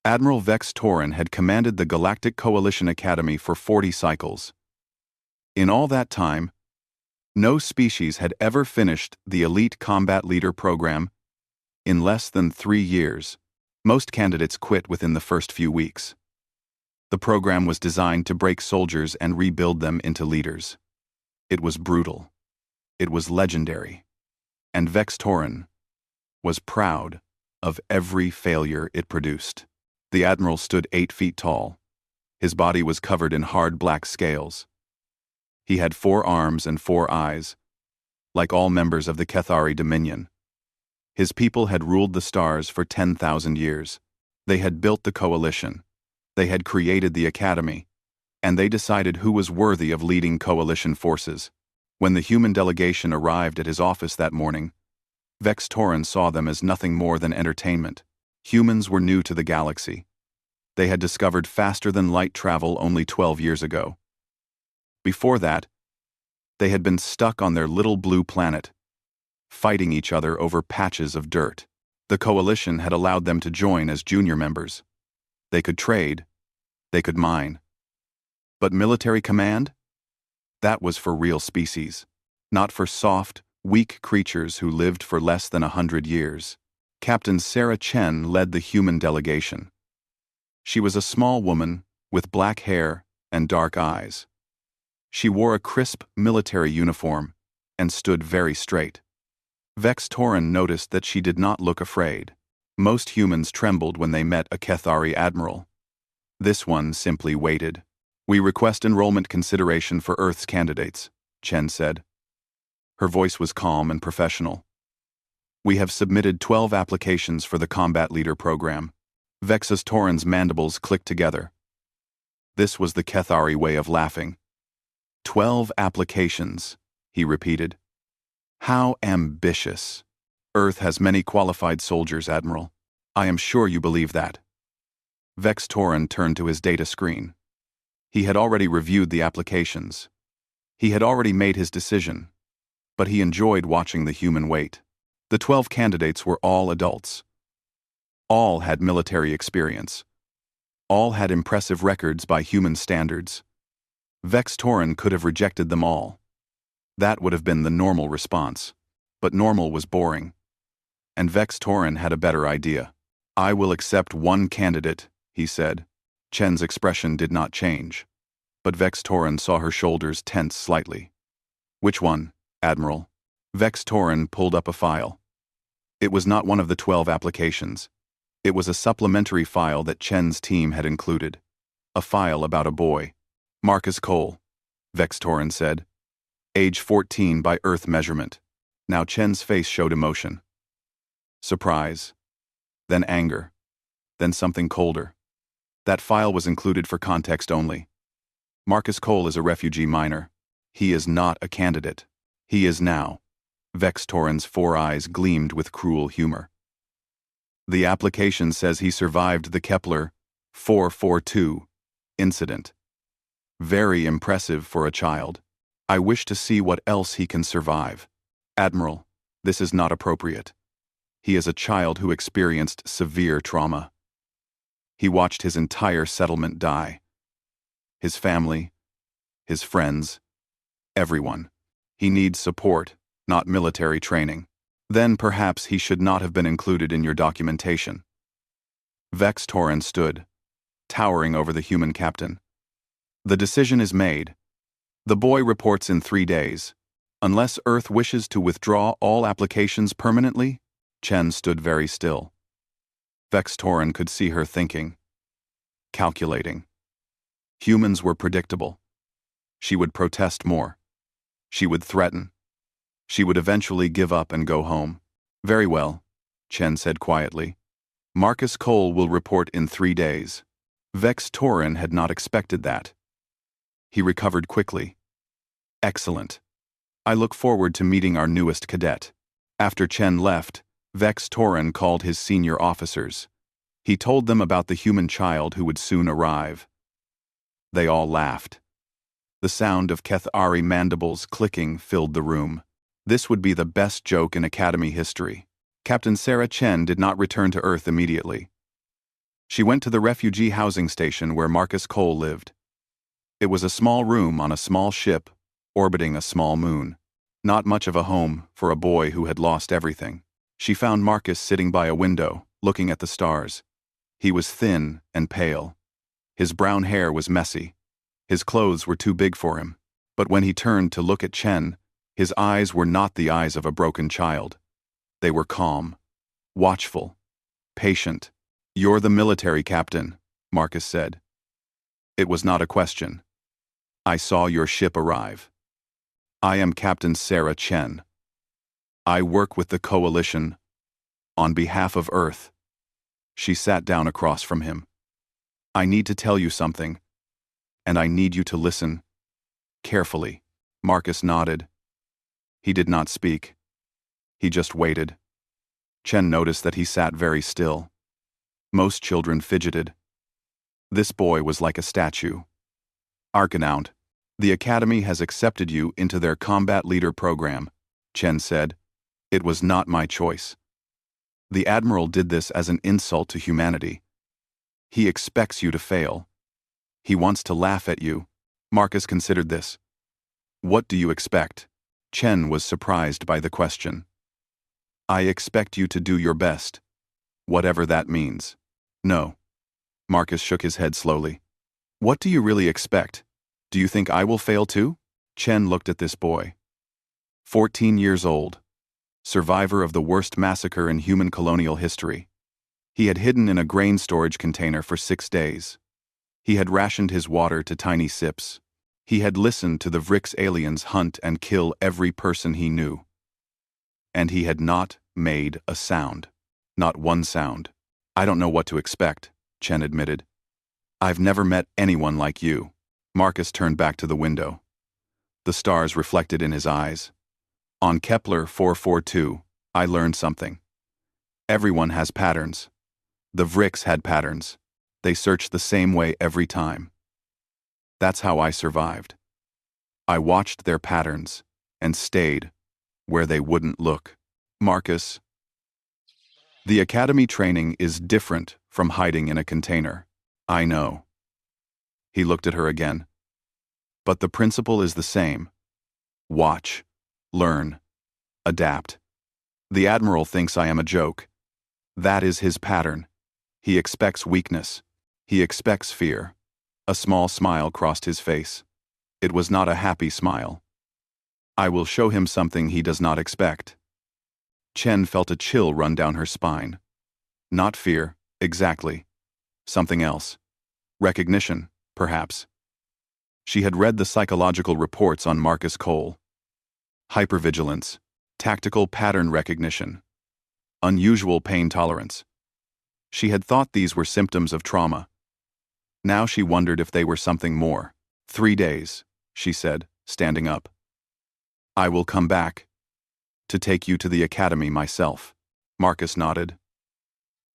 Admiral Vex Torin had commanded the Galactic Coalition Academy for 40 cycles. In all that time, no species had ever finished the Elite Combat Leader program in less than 3 years. Most candidates quit within the first few weeks. The program was designed to break soldiers and rebuild them into leaders. It was brutal. It was legendary. And Vex Torin was proud of every failure it produced. The Admiral stood 8 feet tall. His body was covered in hard black scales. He had 4 arms and 4 eyes, like all members of the Kethari Dominion. His people had ruled the stars for 10,000 years. They had built the coalition. They had created the academy. And they decided who was worthy of leading coalition forces. When the human delegation arrived at his office that morning, Vex Torin saw them as nothing more than entertainment. Humans were new to the galaxy. They had discovered faster-than-light travel only 12 years ago. Before that, they had been stuck on their little blue planet, fighting each other over patches of dirt. The coalition had allowed them to join as junior members. They could trade. They could mine. But military command? That was for real species, not for soft, weak creatures who lived for less than 100 years. Captain Sarah Chen led the human delegation. She was a small woman with black hair and dark eyes. She wore a crisp military uniform and stood very straight. Vex Torin noticed that she did not look afraid. Most humans trembled when they met a Kethari admiral. This one simply waited. "We request enrollment consideration for Earth's candidates," Chen said. Her voice was calm and professional. "We have submitted 12 applications for the Combat Leader program." Vex Torin's mandibles clicked together. This was the Kethari way of laughing. 12 applications, he repeated. How ambitious. Earth has many qualified soldiers, Admiral. I am sure you believe that. Vex Torin turned to his data screen. He had already reviewed the applications. He had already made his decision, but he enjoyed watching the human wait. The 12 candidates were all adults. All had military experience. All had impressive records by human standards. Vex Torin could have rejected them all. That would have been the normal response. But normal was boring. And Vex Torin had a better idea. "I will accept one candidate," he said. Chen's expression did not change. But Vex Torin saw her shoulders tense slightly. "Which one, Admiral?" Vex Torin pulled up a file. It was not one of the 12 applications. It was a supplementary file that Chen's team had included. A file about a boy. "Marcus Cole," Vex Torin said. "Age 14 by Earth measurement." Now Chen's face showed emotion. Surprise. Then anger. Then something colder. That file was included for context only. Marcus Cole is a refugee miner. He is not a candidate. He is now. Vex Torin's 4 eyes gleamed with cruel humor. The application says he survived the Kepler 442 incident. Very impressive for a child. I wish to see what else he can survive. Admiral, this is not appropriate. He is a child who experienced severe trauma. He watched his entire settlement die. His family, his friends, everyone. He needs support, not military training. Then perhaps he should not have been included in your documentation. Vex Torin stood, towering over the human captain. The decision is made. The boy reports in 3 days. Unless Earth wishes to withdraw all applications permanently, Chen stood very still. Vex Torin could see her thinking, calculating. Humans were predictable. She would protest more. She would threaten. She would eventually give up and go home. Very well, Chen said quietly. Marcus Cole will report in 3 days. Vex Torin had not expected that. He recovered quickly. Excellent. I look forward to meeting our newest cadet. After Chen left, Vex Torin called his senior officers. He told them about the human child who would soon arrive. They all laughed. The sound of Kethari mandibles clicking filled the room. This would be the best joke in Academy history. Captain Sarah Chen did not return to Earth immediately. She went to the refugee housing station where Marcus Cole lived. It was a small room on a small ship, orbiting a small moon. Not much of a home for a boy who had lost everything. She found Marcus sitting by a window, looking at the stars. He was thin and pale. His brown hair was messy. His clothes were too big for him. But when he turned to look at Chen, his eyes were not the eyes of a broken child. They were calm, watchful, patient. "You're the military captain," Marcus said. It was not a question. "I saw your ship arrive. I am Captain Sarah Chen. I work with the Coalition on behalf of Earth." She sat down across from him. "I need to tell you something, and I need you to listen carefully." Marcus nodded. He did not speak. He just waited. Chen noticed that he sat very still. Most children fidgeted. This boy was like a statue. "Argonaut, the Academy has accepted you into their combat leader program," Chen said. "It was not my choice. The Admiral did this as an insult to humanity. He expects you to fail. He wants to laugh at you." Marcus considered this. "What do you expect?" Chen was surprised by the question. "I expect you to do your best, whatever that means." "No." Marcus shook his head slowly. "What do you really expect? Do you think I will fail too?" Chen looked at this boy. 14 years old. Survivor of the worst massacre in human colonial history. He had hidden in a grain storage container for 6 days. He had rationed his water to tiny sips. He had listened to the Vrix aliens hunt and kill every person he knew. And he had not made a sound. Not one sound. "I don't know what to expect," Chen admitted. "I've never met anyone like you." Marcus turned back to the window. The stars reflected in his eyes. "On Kepler 442, I learned something. Everyone has patterns. The Vrix had patterns. They searched the same way every time. That's how I survived. I watched their patterns and stayed where they wouldn't look." "Marcus, the Academy training is different from hiding in a container. I know." He looked at her again. "But the principle is the same. Watch, learn, adapt. The Admiral thinks I am a joke. That is his pattern. He expects weakness. He expects fear." A small smile crossed his face. It was not a happy smile. "I will show him something he does not expect." Chen felt a chill run down her spine. Not fear, exactly. Something else. Recognition, perhaps. She had read the psychological reports on Marcus Cole. Hypervigilance, tactical pattern recognition, unusual pain tolerance. She had thought these were symptoms of trauma. Now she wondered if they were something more. 3 days, she said, standing up. "I will come back to take you to the Academy myself." Marcus nodded.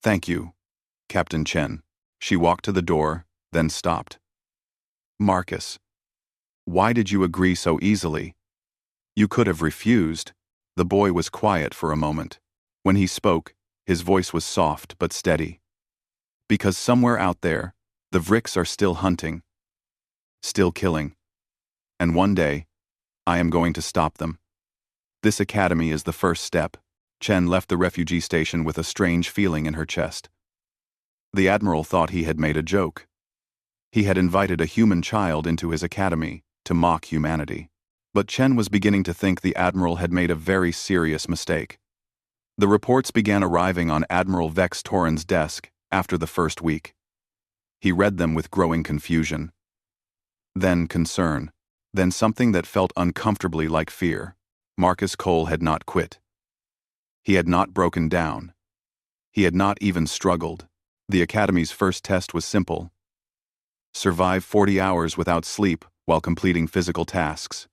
"Thank you, Captain Chen." She walked to the door, then stopped. "Marcus, why did you agree so easily? You could have refused." The boy was quiet for a moment. When he spoke, his voice was soft but steady. "Because somewhere out there, the Vrix are still hunting, still killing. And one day, I am going to stop them. This academy is the first step." Chen left the refugee station with a strange feeling in her chest. The Admiral thought he had made a joke. He had invited a human child into his academy to mock humanity. But Chen was beginning to think the Admiral had made a very serious mistake. The reports began arriving on Admiral Vex Torin's desk after the first week. He read them with growing confusion. Then concern. Then something that felt uncomfortably like fear. Marcus Cole had not quit. He had not broken down. He had not even struggled. The Academy's first test was simple. Survive 40 hours without sleep while completing physical tasks.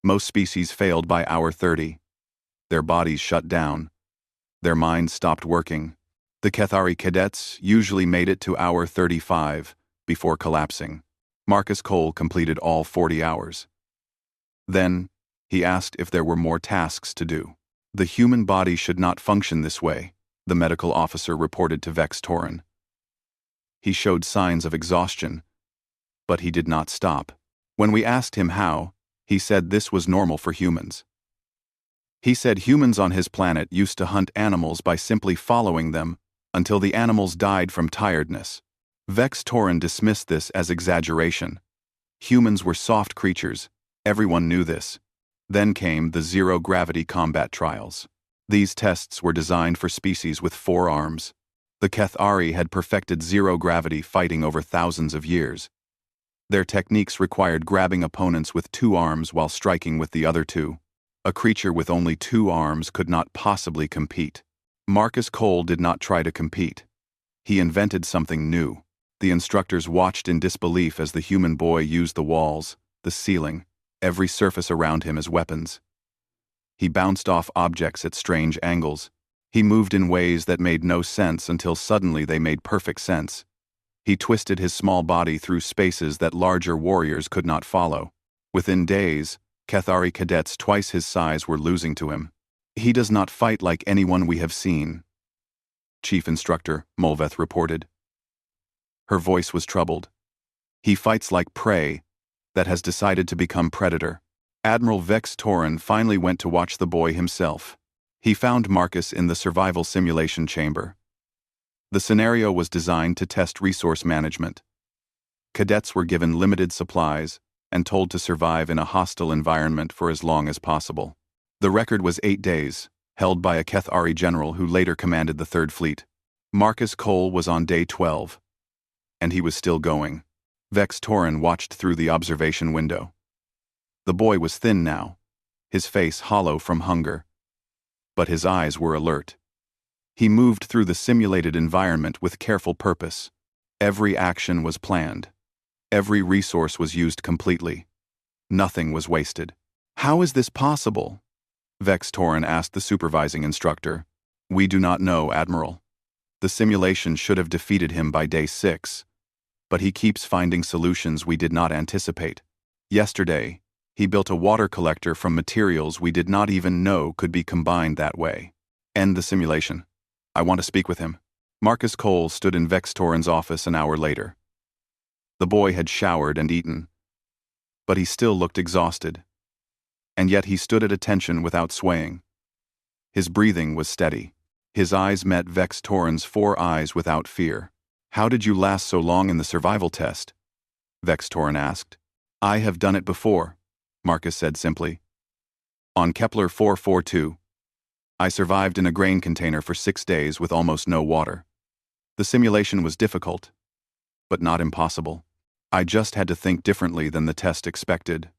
Most species failed by hour 30. Their bodies shut down. Their minds stopped working. The Kethari cadets usually made it to hour 35 before collapsing. Marcus Cole completed all 40 hours. Then, he asked if there were more tasks to do. "The human body should not function this way," the medical officer reported to Vex Torin. He showed signs of exhaustion, but he did not stop. When we asked him how, he said this was normal for humans. He said humans on his planet used to hunt animals by simply following them until the animals died from tiredness. Vex Torin dismissed this as exaggeration. Humans were soft creatures, everyone knew this. Then came the zero-gravity combat trials. These tests were designed for species with 4 arms. The Kethari had perfected zero-gravity fighting over thousands of years. Their techniques required grabbing opponents with 2 arms while striking with the other 2. A creature with only 2 arms could not possibly compete. Marcus Cole did not try to compete. He invented something new. The instructors watched in disbelief as the human boy used the walls, the ceiling, every surface around him as weapons. He bounced off objects at strange angles. He moved in ways that made no sense until suddenly they made perfect sense. He twisted his small body through spaces that larger warriors could not follow. Within days, Kethari cadets twice his size were losing to him. He does not fight like anyone we have seen, Chief Instructor Mulveth reported. Her voice was troubled. He fights like prey that has decided to become predator. Admiral Vex Torin finally went to watch the boy himself. He found Marcus in the survival simulation chamber. The scenario was designed to test resource management. Cadets were given limited supplies and told to survive in a hostile environment for as long as possible. The record was 8 days, held by a Kethari general who later commanded the 3rd Fleet. Marcus Cole was on day 12. And he was still going. Vex Torin watched through the observation window. The boy was thin now, his face hollow from hunger. But his eyes were alert. He moved through the simulated environment with careful purpose. Every action was planned. Every resource was used completely. Nothing was wasted. How is this possible? Vex Torin asked the supervising instructor. We do not know, Admiral. The simulation should have defeated him by day 6. But he keeps finding solutions we did not anticipate. Yesterday, he built a water collector from materials we did not even know could be combined that way. End the simulation. I want to speak with him. Marcus Cole stood in Vex Torin's office an hour later. The boy had showered and eaten, but he still looked exhausted. And yet he stood at attention without swaying. His breathing was steady. His eyes met Vex Torin's 4 eyes without fear. How did you last so long in the survival test? Vex Torin asked. I have done it before, Marcus said simply. On Kepler 442. I survived in a grain container for 6 days with almost no water. The simulation was difficult, but not impossible. I just had to think differently than the test expected.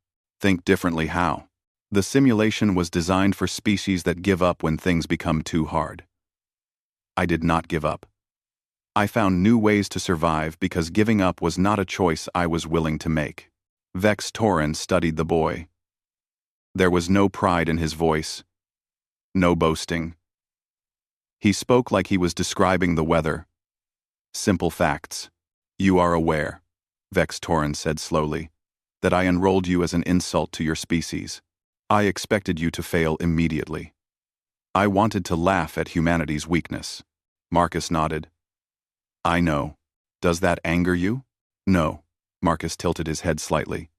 Think differently how? The simulation was designed for species that give up when things become too hard. I did not give up. I found new ways to survive because giving up was not a choice I was willing to make. Vex Torin studied the boy. There was no pride in his voice. No boasting. He spoke like he was describing the weather. Simple facts. You are aware, Vex Torin said slowly, that I enrolled you as an insult to your species. I expected you to fail immediately. I wanted to laugh at humanity's weakness. Marcus nodded. I know. Does that anger you? No. Marcus tilted his head slightly.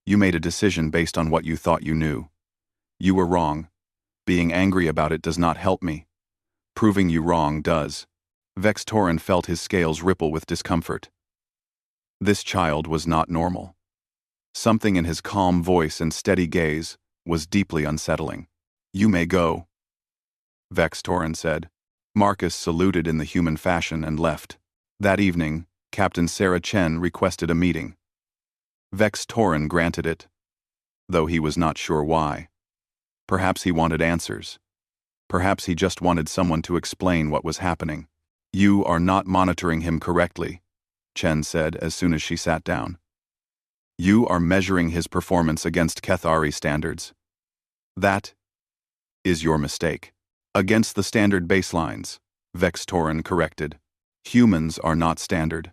You made a decision based on what you thought you knew. You were wrong. Being angry about it does not help me. Proving you wrong does. Vex Torin felt his scales ripple with discomfort. This child was not normal. Something in his calm voice and steady gaze was deeply unsettling. You may go, Vex Torin said. Marcus saluted in the human fashion and left. That evening, Captain Sarah Chen requested a meeting. Vex Torin granted it, though he was not sure why. Perhaps he wanted answers. Perhaps he just wanted someone to explain what was happening. You are not monitoring him correctly, Chen said as soon as she sat down. You are measuring his performance against Kethari standards. That is your mistake. Against the standard baselines, Vex Torin corrected. Humans are not standard.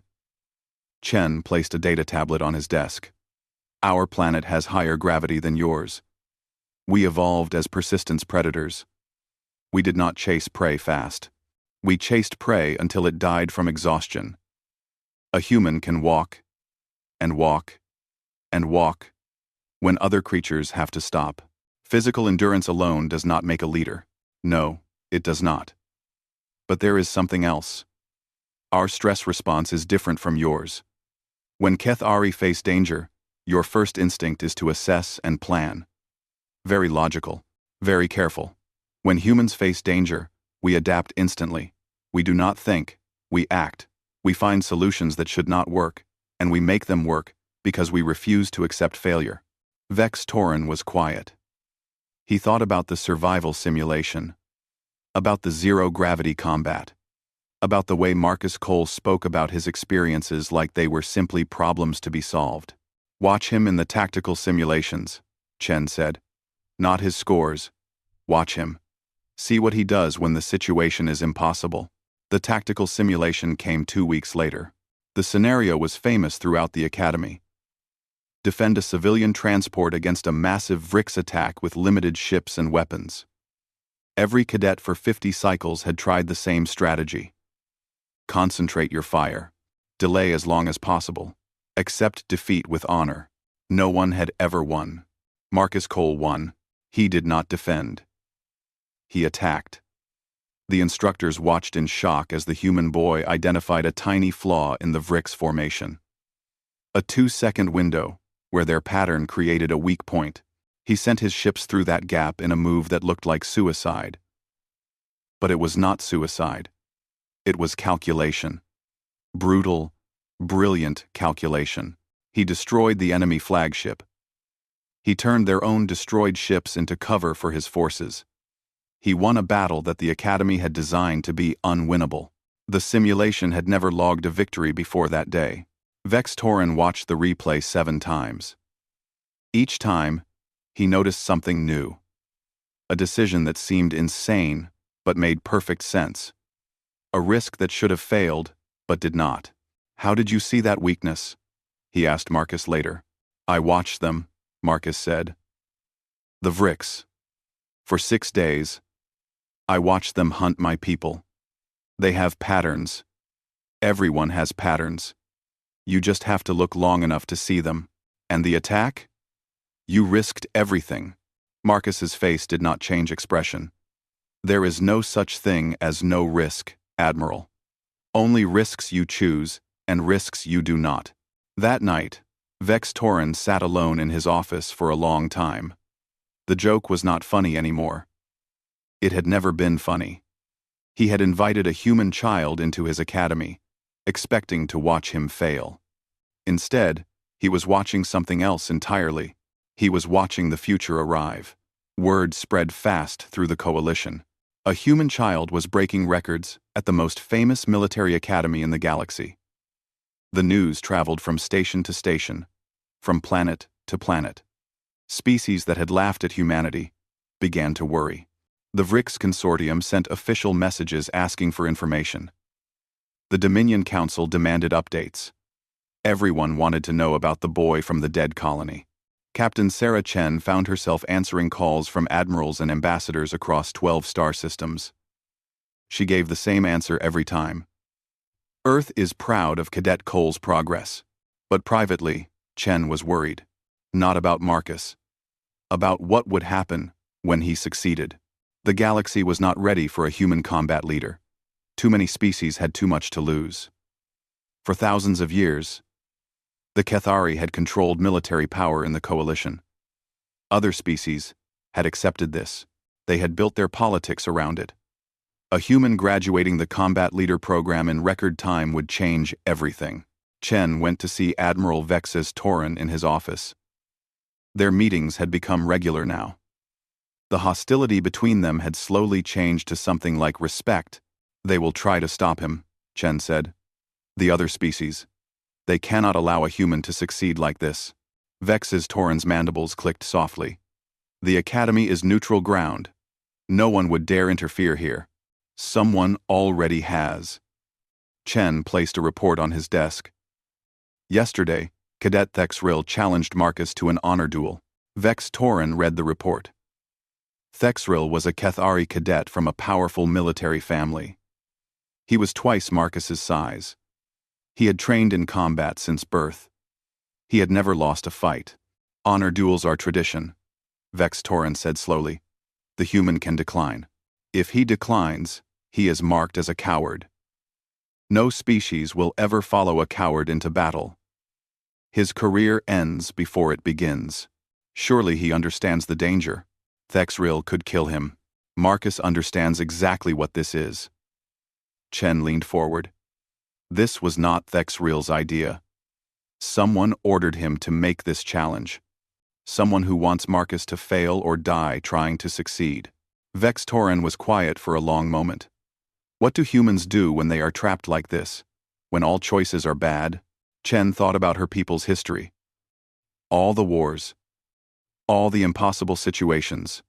Chen placed a data tablet on his desk. Our planet has higher gravity than yours. We evolved as persistence predators. We did not chase prey fast. We chased prey until it died from exhaustion. A human can walk, and walk, and walk, when other creatures have to stop. Physical endurance alone does not make a leader. No, it does not. But there is something else. Our stress response is different from yours. When Kethari face danger, your first instinct is to assess and plan. Very logical, very careful. When humans face danger, we adapt instantly. We do not think, we act. We find solutions that should not work, and we make them work because we refuse to accept failure. Vex Torin was quiet. He thought about the survival simulation, about the zero-gravity combat, about the way Marcus Cole spoke about his experiences like they were simply problems to be solved. Watch him in the tactical simulations, Chen said. Not his scores. Watch him. See what he does when the situation is impossible. The tactical simulation came 2 weeks later. The scenario was famous throughout the academy. Defend a civilian transport against a massive Vrix attack with limited ships and weapons. Every cadet for 50 cycles had tried the same strategy. Concentrate your fire. Delay as long as possible. Accept defeat with honor. No one had ever won. Marcus Cole won. He did not defend. He attacked. The instructors watched in shock as the human boy identified a tiny flaw in the Vrix formation. A 2-second window, where their pattern created a weak point. He sent his ships through that gap in a move that looked like suicide. But it was not suicide. It was calculation. Brutal, brilliant calculation. He destroyed the enemy flagship. He turned their own destroyed ships into cover for his forces. He won a battle that the Academy had designed to be unwinnable. The simulation had never logged a victory before that day. Vex Torin watched the replay 7 times. Each time, he noticed something new. A decision that seemed insane, but made perfect sense. A risk that should have failed, but did not. How did you see that weakness? He asked Marcus later. I watched them, Marcus said. The Vrix. For 6 days, I watched them hunt my people. They have patterns. Everyone has patterns. You just have to look long enough to see them. And the attack? You risked everything. Marcus's face did not change expression. There is no such thing as no risk, Admiral. Only risks you choose, and risks you do not. That night, Vex Torin sat alone in his office for a long time. The joke was not funny anymore. It had never been funny. He had invited a human child into his academy, expecting to watch him fail. Instead, he was watching something else entirely. He was watching the future arrive. Word spread fast through the coalition. A human child was breaking records at the most famous military academy in the galaxy. The news traveled from station to station, from planet to planet. Species that had laughed at humanity began to worry. The Vrix Consortium sent official messages asking for information. The Dominion Council demanded updates. Everyone wanted to know about the boy from the dead colony. Captain Sarah Chen found herself answering calls from admirals and ambassadors across 12 star systems. She gave the same answer every time. Earth is proud of Cadet Cole's progress. But privately, Chen was worried. Not about Marcus. About what would happen when he succeeded. The galaxy was not ready for a human combat leader. Too many species had too much to lose. For thousands of years, the Kethari had controlled military power in the coalition. Other species had accepted this. They had built their politics around it. A human graduating the combat leader program in record time would change everything. Chen went to see Admiral Vexus Torin in his office. Their meetings had become regular now. The hostility between them had slowly changed to something like respect. They will try to stop him, Chen said. The other species. They cannot allow a human to succeed like this. Vex's Torin's mandibles clicked softly. The Academy is neutral ground. No one would dare interfere here. Someone already has. Chen placed a report on his desk. Yesterday, Cadet Thexril challenged Marcus to an honor duel. Vex Torin read the report. Thexril was a Kethari cadet from a powerful military family. He was twice Marcus's size. He had trained in combat since birth. He had never lost a fight. Honor duels are tradition, Vex Torin said slowly. The human can decline. If he declines, he is marked as a coward. No species will ever follow a coward into battle. His career ends before it begins. Surely he understands the danger. Thexril could kill him. Marcus understands exactly what this is. Chen leaned forward. This was not Thexril's idea. Someone ordered him to make this challenge. Someone who wants Marcus to fail or die trying to succeed. Vex Torin was quiet for a long moment. What do humans do when they are trapped like this? When all choices are bad? Chen thought about her people's history. All the wars. All the impossible situations.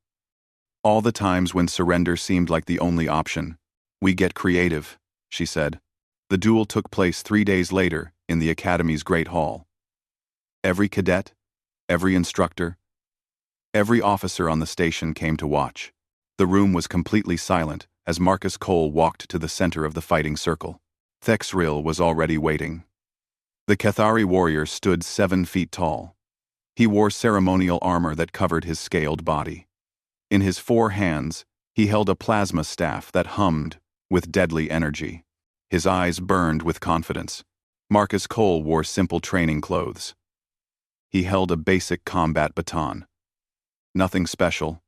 All the times when surrender seemed like the only option. We get creative, she said. The duel took place 3 days later in the Academy's Great Hall. Every cadet, every instructor, every officer on the station came to watch. The room was completely silent as Marcus Cole walked to the center of the fighting circle. Thexril was already waiting. The Cathari warrior stood 7 feet tall. He wore ceremonial armor that covered his scaled body. In his 4 hands, he held a plasma staff that hummed with deadly energy. His eyes burned with confidence. Marcus Cole wore simple training clothes. He held a basic combat baton. Nothing special,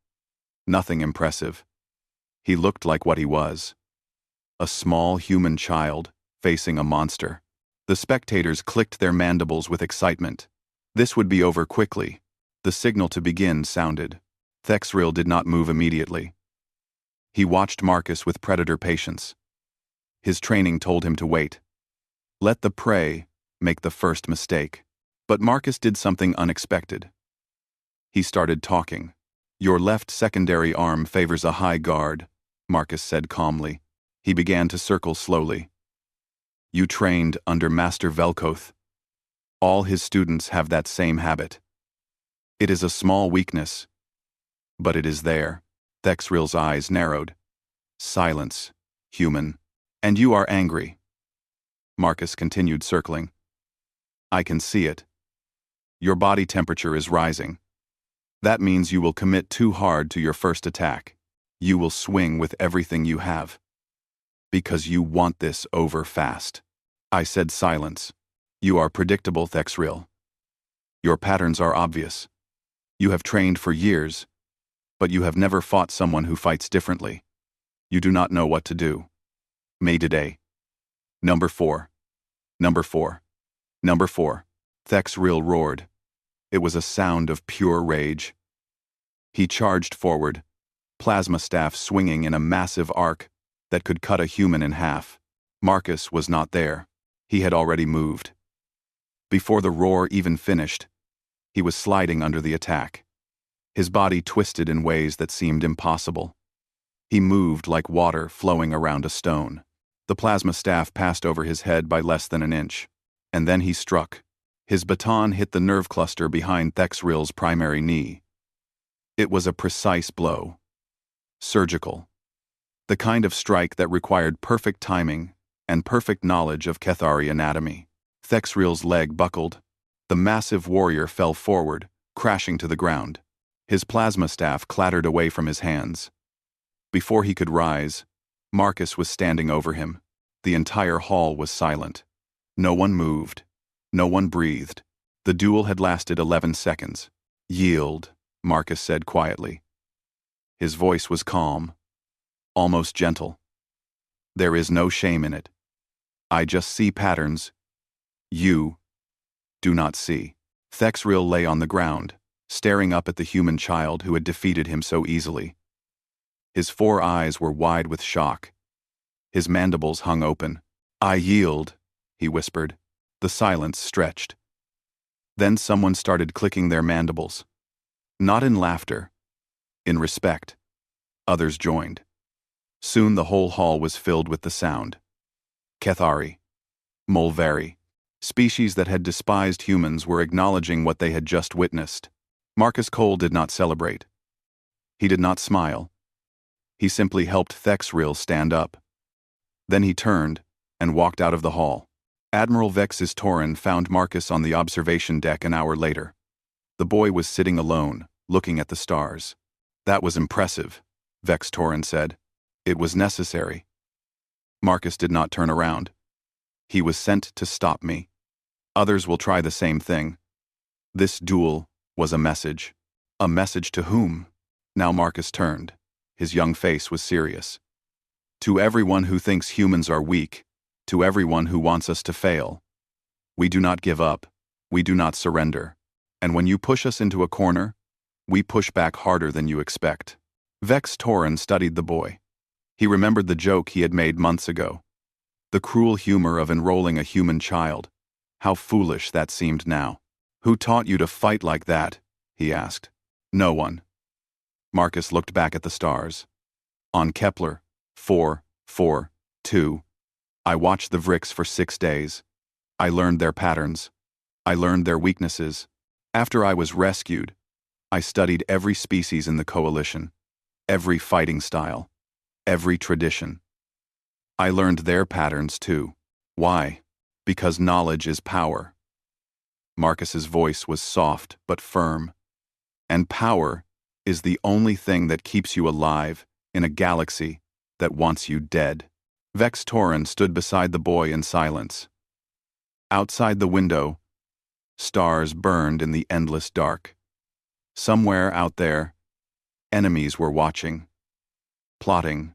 nothing impressive. He looked like what he was. A small human child facing a monster. The spectators clicked their mandibles with excitement. This would be over quickly. The signal to begin sounded. Thexril did not move immediately. He watched Marcus with predator patience. His training told him to wait. Let the prey make the first mistake. But Marcus did something unexpected. He started talking. Your left secondary arm favors a high guard, Marcus said calmly. He began to circle slowly. You trained under Master Velkoth. All his students have that same habit. It is a small weakness, but it is there. Thexril's eyes narrowed. Silence, human. And you are angry. Marcus continued circling. I can see it. Your body temperature is rising. That means you will commit too hard to your first attack. You will swing with everything you have. Because you want this over fast. I said silence. You are predictable, Thexril. Your patterns are obvious. You have trained for years, but you have never fought someone who fights differently. You do not know what to do. Mayday. Number 4. Number 4. Number 4. Thexril roared. It was a sound of pure rage. He charged forward, plasma staff swinging in a massive arc that could cut a human in half. Marcus was not there. He had already moved. Before the roar even finished, he was sliding under the attack. His body twisted in ways that seemed impossible. He moved like water flowing around a stone. The plasma staff passed over his head by less than an inch. And then he struck. His baton hit the nerve cluster behind Thexril's primary knee. It was a precise blow. Surgical. The kind of strike that required perfect timing and perfect knowledge of Cathari anatomy. Thexril's leg buckled. The massive warrior fell forward, crashing to the ground. His plasma staff clattered away from his hands. Before he could rise, Marcus was standing over him. The entire hall was silent. No one moved. No one breathed. The duel had lasted 11 seconds. Yield, Marcus said quietly. His voice was calm, almost gentle. There is no shame in it. I just see patterns. You do not see. Thexril lay on the ground, staring up at the human child who had defeated him so easily. His 4 eyes were wide with shock. His mandibles hung open. I yield, he whispered. The silence stretched. Then someone started clicking their mandibles. Not in laughter, in respect. Others joined. Soon the whole hall was filled with the sound. Cathari. Mulveri. Species that had despised humans were acknowledging what they had just witnessed. Marcus Cole did not celebrate. He did not smile. He simply helped Thexril stand up. Then he turned and walked out of the hall. Admiral Vex's Torin found Marcus on the observation deck an hour later. The boy was sitting alone, looking at the stars. "That was impressive," Vex Torin said. "It was necessary." Marcus did not turn around. "He was sent to stop me. Others will try the same thing." This duel was a message. A message to whom? Now Marcus turned. His young face was serious. "To everyone who thinks humans are weak, to everyone who wants us to fail. We do not give up, we do not surrender. And when you push us into a corner, we push back harder than you expect." Vex Torin studied the boy. He remembered the joke he had made months ago. The cruel humor of enrolling a human child. How foolish that seemed now. "Who taught you to fight like that?" he asked. "No one." Marcus looked back at the stars. "On Kepler, 442. I watched the Vrix for 6 days. I learned their patterns. I learned their weaknesses. After I was rescued, I studied every species in the coalition, every fighting style, every tradition. I learned their patterns too. Why? Because knowledge is power." Marcus's voice was soft but firm. "And power is the only thing that keeps you alive in a galaxy that wants you dead." Vex Torin stood beside the boy in silence. Outside the window, stars burned in the endless dark. Somewhere out there, enemies were watching, plotting,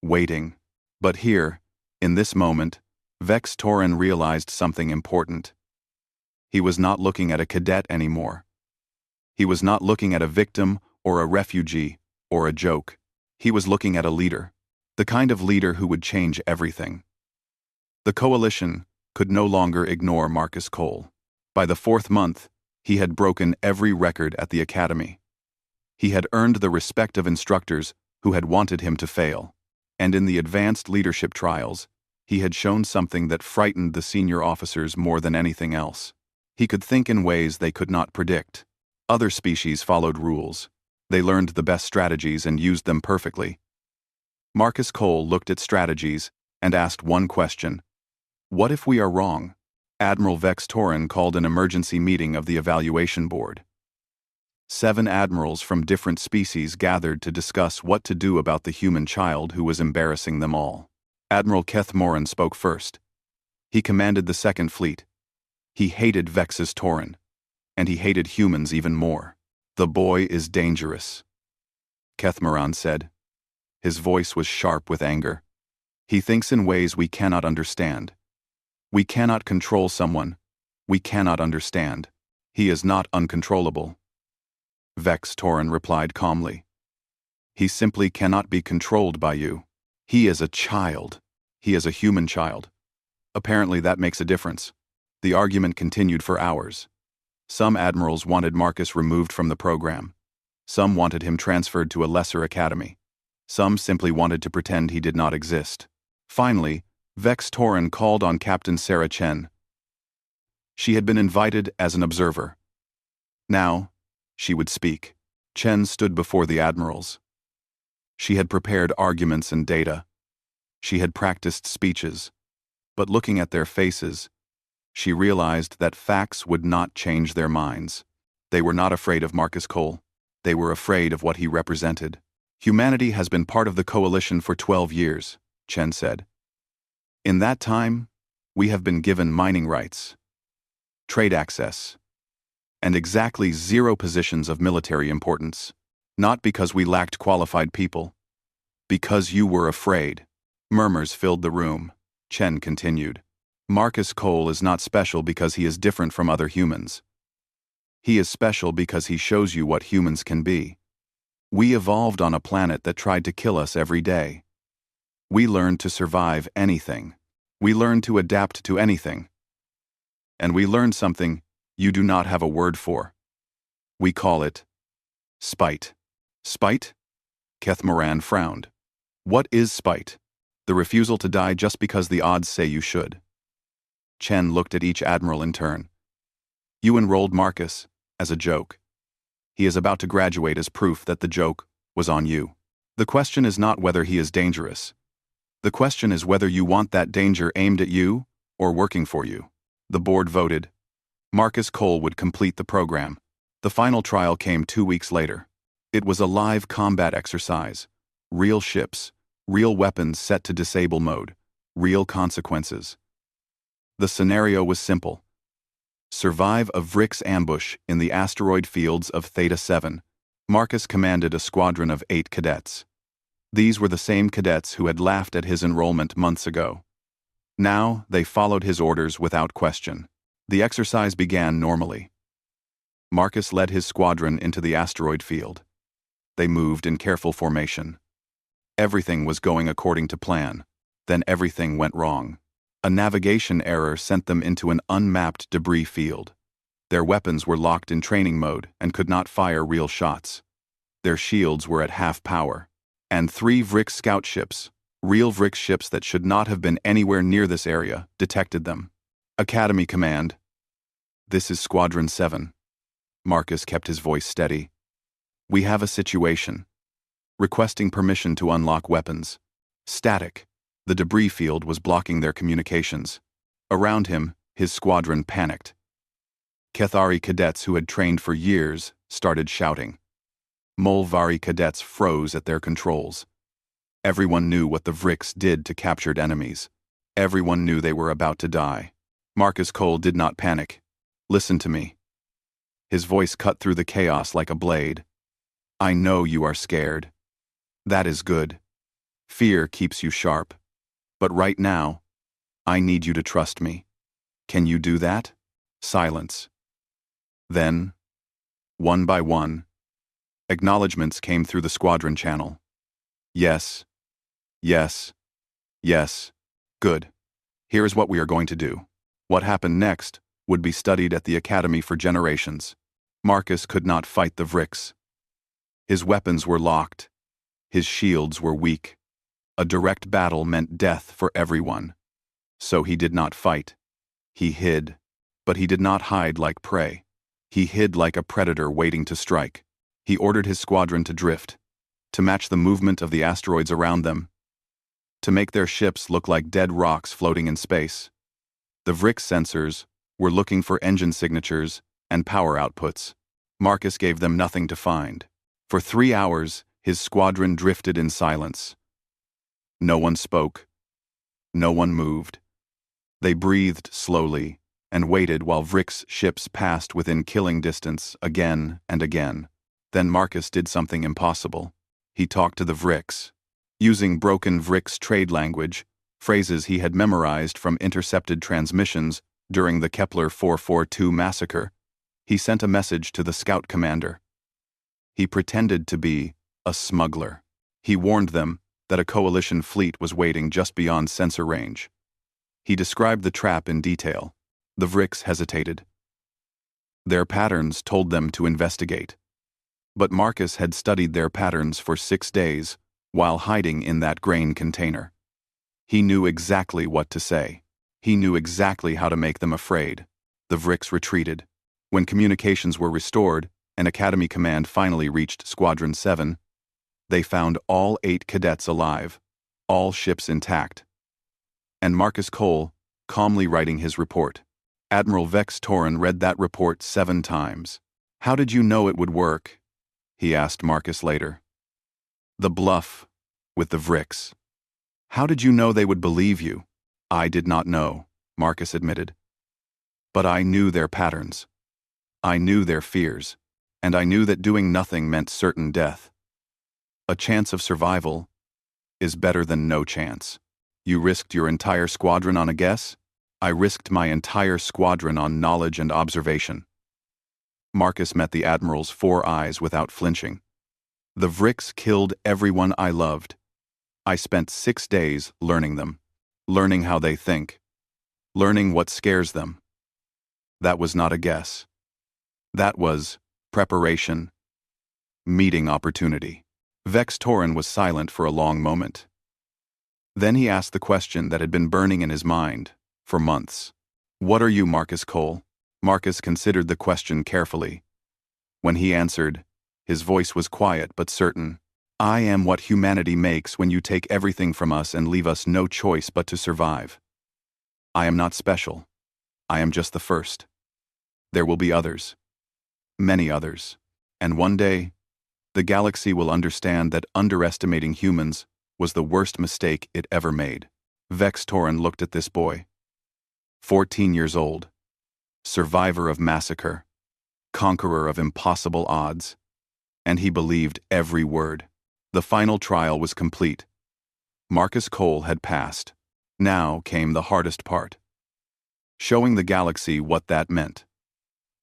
waiting. But here, in this moment, Vex Torin realized something important. He was not looking at a cadet anymore. He was not looking at a victim or a refugee or a joke. He was looking at a leader, the kind of leader who would change everything. The coalition could no longer ignore Marcus Cole. By the 4th month, he had broken every record at the academy. He had earned the respect of instructors who had wanted him to fail. And in the advanced leadership trials, he had shown something that frightened the senior officers more than anything else. He could think in ways they could not predict. Other species followed rules. They learned the best strategies and used them perfectly. Marcus Cole looked at strategies and asked one question. What if we are wrong? Admiral Vex Torin called an emergency meeting of the evaluation board. 7 admirals from different species gathered to discuss what to do about the human child who was embarrassing them all. Admiral Keth Morin spoke first. He commanded the 2nd Fleet. He hated Vex's Torin, and he hated humans even more. "The boy is dangerous," Keth Morin said. His voice was sharp with anger. "He thinks in ways we cannot understand. We cannot control someone we cannot understand. He is not uncontrollable." Vex Torin replied calmly. "He simply cannot be controlled by you. He is a child. He is a human child. Apparently that makes a difference." The argument continued for hours. Some admirals wanted Marcus removed from the program. Some wanted him transferred to a lesser academy. Some simply wanted to pretend he did not exist. Finally, Vex Torin called on Captain Sarah Chen. She had been invited as an observer. Now, she would speak. Chen stood before the admirals. She had prepared arguments and data. She had practiced speeches. But looking at their faces, she realized that facts would not change their minds. They were not afraid of Marcus Cole. They were afraid of what he represented. "Humanity has been part of the coalition for 12 years, Chen said. In that time, we have been given mining rights, trade access, and exactly 0 positions of military importance. Not because we lacked qualified people. Because you were afraid." Murmurs filled the room. Chen continued. "Marcus Cole is not special because he is different from other humans. He is special because he shows you what humans can be. We evolved on a planet that tried to kill us every day. We learned to survive anything. We learned to adapt to anything. And we learned something you do not have a word for. We call it spite." "Spite?" Keth Morin frowned. "What is spite?" "The refusal to die just because the odds say you should." Chen looked at each admiral in turn. "You enrolled Marcus as a joke. He is about to graduate as proof that the joke was on you. The question is not whether he is dangerous. The question is whether you want that danger aimed at you or working for you. The board voted. Marcus Cole would complete the program. The final trial came 2 weeks later. It was a live combat exercise. Real ships, real weapons set to disable mode, real consequences. The scenario was simple. Survive a Vrix ambush in the asteroid fields of Theta 7. Marcus commanded a squadron of 8 cadets. These were the same cadets who had laughed at his enrollment months ago. Now, they followed his orders without question. The exercise began normally. Marcus led his squadron into the asteroid field. They moved in careful formation. Everything was going according to plan. Then everything went wrong. A navigation error sent them into an unmapped debris field. Their weapons were locked in training mode and could not fire real shots. Their shields were at half power. And 3 Vrix scout ships, real Vrix ships that should not have been anywhere near this area, detected them. Academy Command. This is Squadron 7. Marcus kept his voice steady. We have a situation. Requesting permission to unlock weapons. Static. The debris field was blocking their communications. Around him, his squadron panicked. Kethari cadets who had trained for years started shouting. Molvari cadets froze at their controls. Everyone knew what the Vrix did to captured enemies. Everyone knew they were about to die. Marcus Cole did not panic. Listen to me. His voice cut through the chaos like a blade. I know you are scared. That is good. Fear keeps you sharp. But right now, I need you to trust me. Can you do that? Silence. Then, one by one, acknowledgements came through the squadron channel. Yes. Yes. Yes. Good. Here is what we are going to do. What happened next would be studied at the Academy for generations. Marcus could not fight the Vrix. His weapons were locked. His shields were weak. A direct battle meant death for everyone. So he did not fight. He hid. But he did not hide like prey. He hid like a predator waiting to strike. He ordered his squadron to drift, to match the movement of the asteroids around them, to make their ships look like dead rocks floating in space. The Vrix sensors were looking for engine signatures and power outputs. Marcus gave them nothing to find. For 3 hours, his squadron drifted in silence. No one spoke. No one moved. They breathed slowly and waited while Vrix ships passed within killing distance again and again. Then Marcus did something impossible. He talked to the Vrix. Using broken Vrix trade language, phrases he had memorized from intercepted transmissions during the Kepler 442 massacre, he sent a message to the scout commander. He pretended to be a smuggler. He warned them that a coalition fleet was waiting just beyond sensor range. He described the trap in detail. The Vrix hesitated. Their patterns told them to investigate. But Marcus had studied their patterns for 6 days while hiding in that grain container. He knew exactly what to say. He knew exactly how to make them afraid. The Vrix retreated. When communications were restored and Academy Command finally reached Squadron 7, they found all 8 cadets alive, all ships intact. And Marcus Cole, calmly writing his report. Admiral Vex Torin read that report 7 times. How did you know it would work? He asked Marcus later. The bluff with the Vrix. How did you know they would believe you? I did not know, Marcus admitted. But I knew their patterns. I knew their fears, and I knew that doing nothing meant certain death. A chance of survival is better than no chance. You risked your entire squadron on a guess? I risked my entire squadron on knowledge and observation. Marcus met the Admiral's 4 eyes without flinching. The Vrix killed everyone I loved. I spent 6 days learning them, learning how they think, learning what scares them. That was not a guess. That was preparation, meeting opportunity. Vex Torin was silent for a long moment. Then he asked the question that had been burning in his mind for months. What are you, Marcus Cole? Marcus considered the question carefully. When he answered, his voice was quiet but certain. I am what humanity makes when you take everything from us and leave us no choice but to survive. I am not special. I am just the first. There will be others. Many others. And one day, the galaxy will understand that underestimating humans was the worst mistake it ever made. Vex Torin looked at this boy. 14 years old. Survivor of massacre. Conqueror of impossible odds. And he believed every word. The final trial was complete. Marcus Cole had passed. Now came the hardest part. Showing the galaxy what that meant.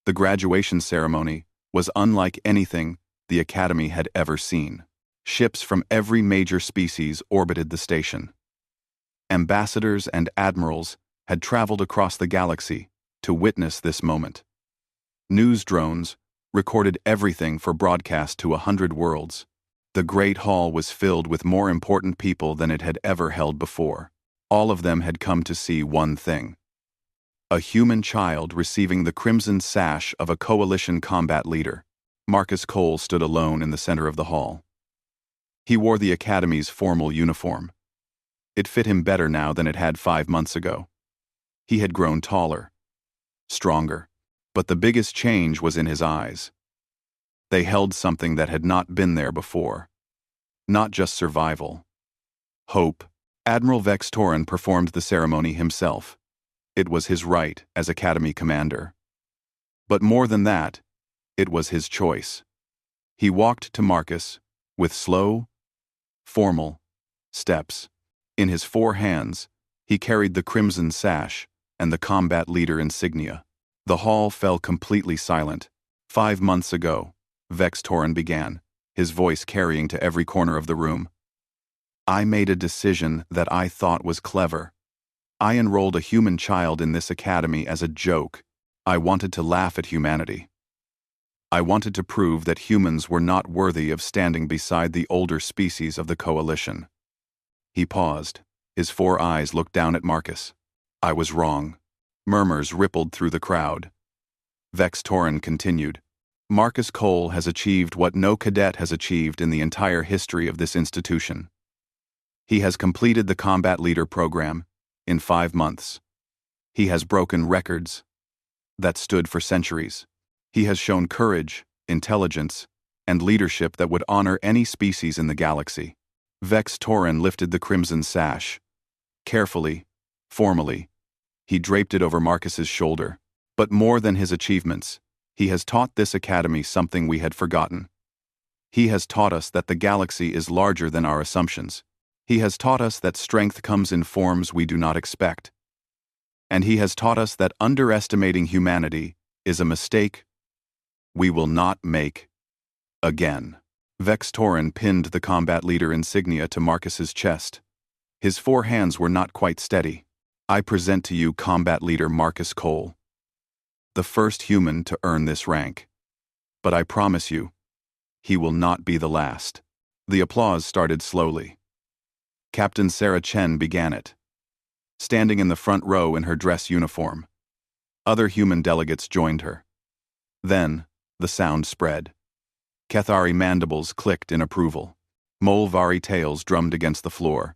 The graduation ceremony was unlike anything the Academy had ever seen. Ships from every major species orbited the station. Ambassadors and admirals had traveled across the galaxy to witness this moment. News drones recorded everything for broadcast to 100 worlds. The Great Hall was filled with more important people than it had ever held before. All of them had come to see one thing. A human child receiving the crimson sash of a coalition combat leader. Marcus Cole stood alone in the center of the hall. He wore the Academy's formal uniform. It fit him better now than it had 5 months ago. He had grown taller, stronger, but the biggest change was in his eyes. They held something that had not been there before. Not just survival. Hope. Admiral Vex Torin performed the ceremony himself. It was his right as Academy commander. But more than that, it was his choice. He walked to Marcus with slow, formal steps. In his 4 hands, he carried the crimson sash and the combat leader insignia. The hall fell completely silent. 5 months ago, Vex Torin began, his voice carrying to every corner of the room. I made a decision that I thought was clever. I enrolled a human child in this academy as a joke. I wanted to laugh at humanity. I wanted to prove that humans were not worthy of standing beside the older species of the coalition. He paused. His 4 eyes looked down at Marcus. I was wrong. Murmurs rippled through the crowd. Vex Torin continued. Marcus Cole has achieved what no cadet has achieved in the entire history of this institution. He has completed the combat leader program in 5 months. He has broken records that stood for centuries. He has shown courage, intelligence, and leadership that would honor any species in the galaxy. Vex Torin lifted the crimson sash. Carefully, formally, he draped it over Marcus's shoulder. But more than his achievements, he has taught this academy something we had forgotten. He has taught us that the galaxy is larger than our assumptions. He has taught us that strength comes in forms we do not expect. And he has taught us that underestimating humanity is a mistake we will not make again. Vex Torin pinned the combat leader insignia to Marcus's chest. His 4 hands were not quite steady. I present to you combat leader Marcus Cole, the first human to earn this rank. But I promise you, he will not be the last. The applause started slowly. Captain Sarah Chen began it, standing in the front row in her dress uniform. Other human delegates joined her. Then, the sound spread. Kethari mandibles clicked in approval. Molvari tails drummed against the floor.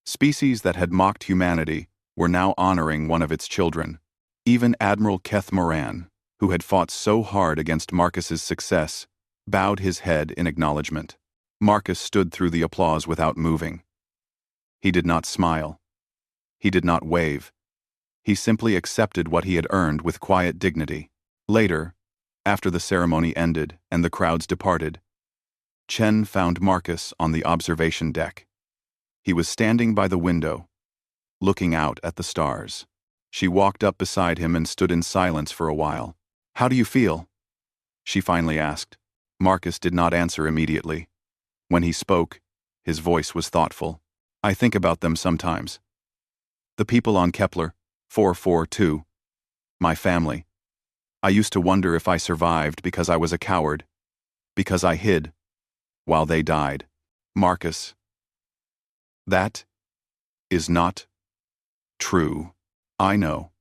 Species that had mocked humanity were now honoring one of its children. Even Admiral Keth Moran, who had fought so hard against Marcus's success, bowed his head in acknowledgement. Marcus stood through the applause without moving. He did not smile. He did not wave. He simply accepted what he had earned with quiet dignity. Later, after the ceremony ended and the crowds departed, Chen found Marcus on the observation deck. He was standing by the window, looking out at the stars. She walked up beside him and stood in silence for a while. How do you feel? She finally asked. Marcus did not answer immediately. When he spoke, his voice was thoughtful. I think about them sometimes. The people on Kepler 442. My family. I used to wonder if I survived because I was a coward, because I hid, while they died. Marcus. That is not true. I know.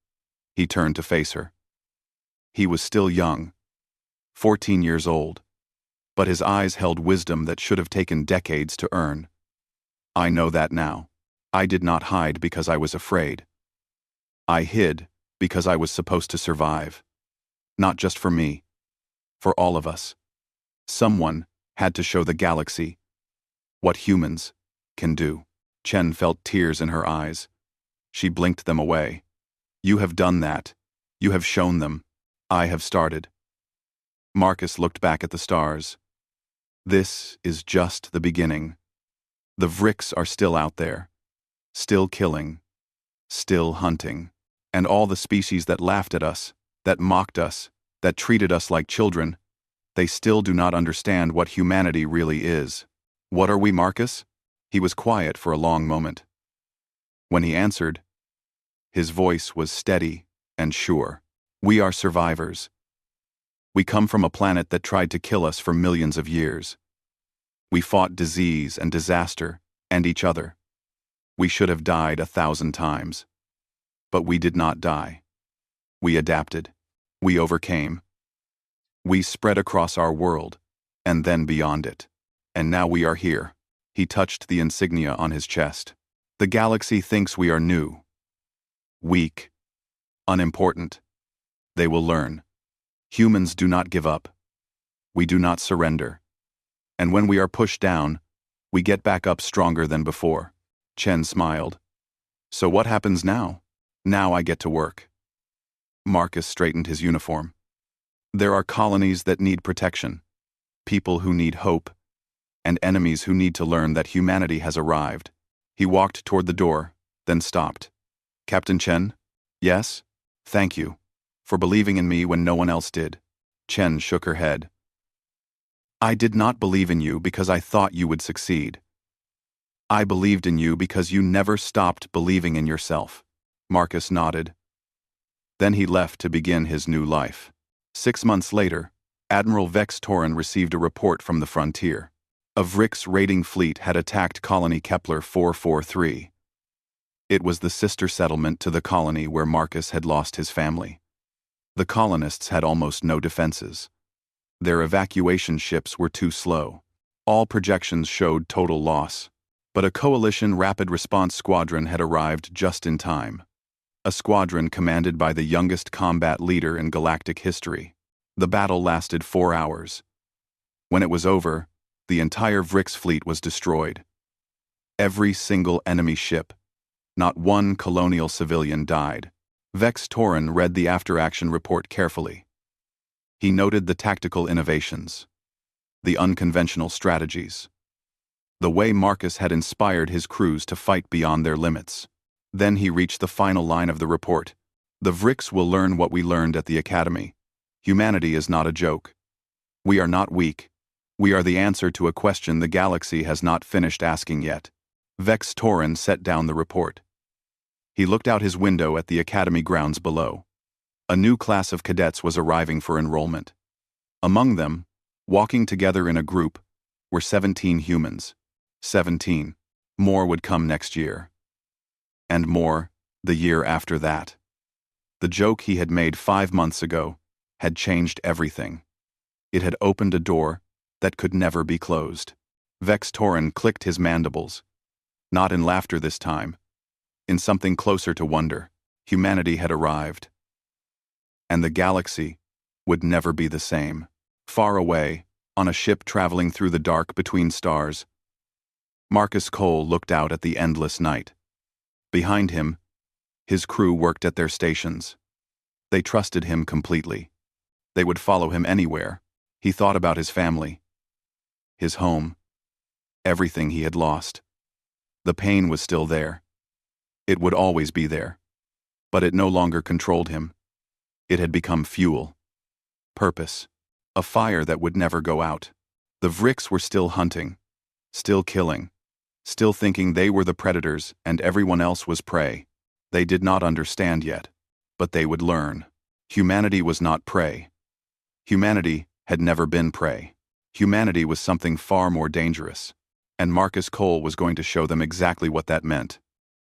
He turned to face her. He was still young, 14 years old, but his eyes held wisdom that should have taken decades to earn. I know that now. I did not hide because I was afraid. I hid because I was supposed to survive. Not just for me, for all of us. Someone had to show the galaxy what humans can do. Chen felt tears in her eyes. She blinked them away. You have done that. You have shown them. I have started. Marcus looked back at the stars. This is just the beginning. The Vrix are still out there. Still killing. Still hunting. And all the species that laughed at us, that mocked us, that treated us like children, they still do not understand what humanity really is. What are we, Marcus? He was quiet for a long moment. When he answered, his voice was steady and sure. We are survivors. We come from a planet that tried to kill us for millions of years. We fought disease and disaster and each other. We should have died 1,000 times. But we did not die. We adapted. We overcame. We spread across our world, and then beyond it. And now we are here. He touched the insignia on his chest. The galaxy thinks we are new. Weak. Unimportant. They will learn. Humans do not give up. We do not surrender. And when we are pushed down, we get back up stronger than before. Chen smiled. So what happens now? Now I get to work. Marcus straightened his uniform. There are colonies that need protection, people who need hope, and enemies who need to learn that humanity has arrived. He walked toward the door, then stopped. Captain Chen? Yes? Thank you. For believing in me when no one else did. Chen shook her head. I did not believe in you because I thought you would succeed. I believed in you because you never stopped believing in yourself. Marcus nodded. Then he left to begin his new life. 6 months later, Admiral Vex Torin received a report from the frontier. A Vrix raiding fleet had attacked Colony Kepler 443. It was the sister settlement to the colony where Marcus had lost his family. The colonists had almost no defenses. Their evacuation ships were too slow. All projections showed total loss. But a coalition rapid response squadron had arrived just in time. A squadron commanded by the youngest combat leader in galactic history. The battle lasted 4 hours. When it was over, the entire Vrix fleet was destroyed. Every single enemy ship. Not one colonial civilian died. Vex Torin read the after-action report carefully. He noted the tactical innovations, the unconventional strategies, the way Marcus had inspired his crews to fight beyond their limits. Then he reached the final line of the report. The Vrix will learn what we learned at the Academy. Humanity is not a joke. We are not weak. We are the answer to a question the galaxy has not finished asking yet. Vex Torin set down the report. He looked out his window at the Academy grounds below. A new class of cadets was arriving for enrollment. Among them, walking together in a group, were 17 humans. 17. More would come next year. And more, the year after that. The joke he had made 5 months ago had changed everything. It had opened a door that could never be closed. Vex Torin clicked his mandibles. Not in laughter this time. In something closer to wonder. Humanity had arrived. And the galaxy would never be the same. Far away, on a ship traveling through the dark between stars, Marcus Cole looked out at the endless night. Behind him, his crew worked at their stations. They trusted him completely. They would follow him anywhere. He thought about his family, his home, everything he had lost. The pain was still there. It would always be there. But it no longer controlled him. It had become fuel, purpose, a fire that would never go out. The Vrix were still hunting, still killing, still thinking they were the predators and everyone else was prey. They did not understand yet, but they would learn. Humanity was not prey. Humanity had never been prey. Humanity was something far more dangerous, and Marcus Cole was going to show them exactly what that meant.